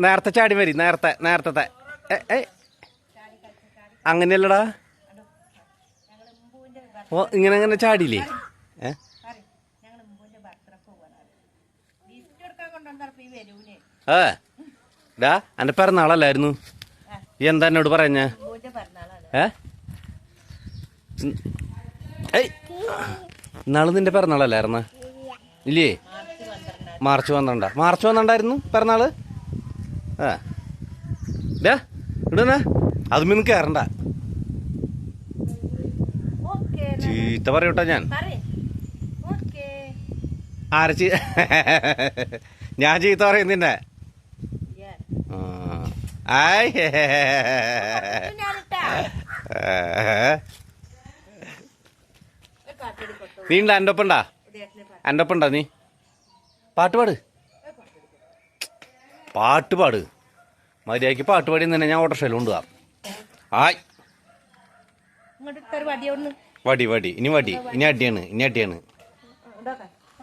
നേരത്തെ ചാടി വരി നേരത്തെ അങ്ങനെയല്ലടാ. ഓ ഇങ്ങനെ ചാടിയില്ലേ? ഡാ എന്റെ പിറന്നാളല്ലായിരുന്നു. ഈ എന്താ എന്നോട് പറഞ്ഞ? ഇന്നാള് നിന്റെ പിറന്നാളല്ലായിരുന്ന? ഇല്ലേ? മാർച്ച് 12. മാർച്ച് 12 പിറന്നാള്. ഡാ ഇടുന്ന അതുമൊന്നും കയറണ്ട. ചീത്ത പറയൂട്ടാ ഞാൻ. ആര ഞാൻ ചീത്ത പറയും നിന്നെ. നീ ഉണ്ടാ എൻ്റെ ഒപ്പണ്ടാ നീ? പാട്ട് പാട് മര്യാദക്ക് പാട്ട് പാടി തന്നെ ഞാൻ ഓട്ടോറിക്ഷയിൽ കൊണ്ടുപോകാം. ആയ് വടി ഇനി അടിയാണ്.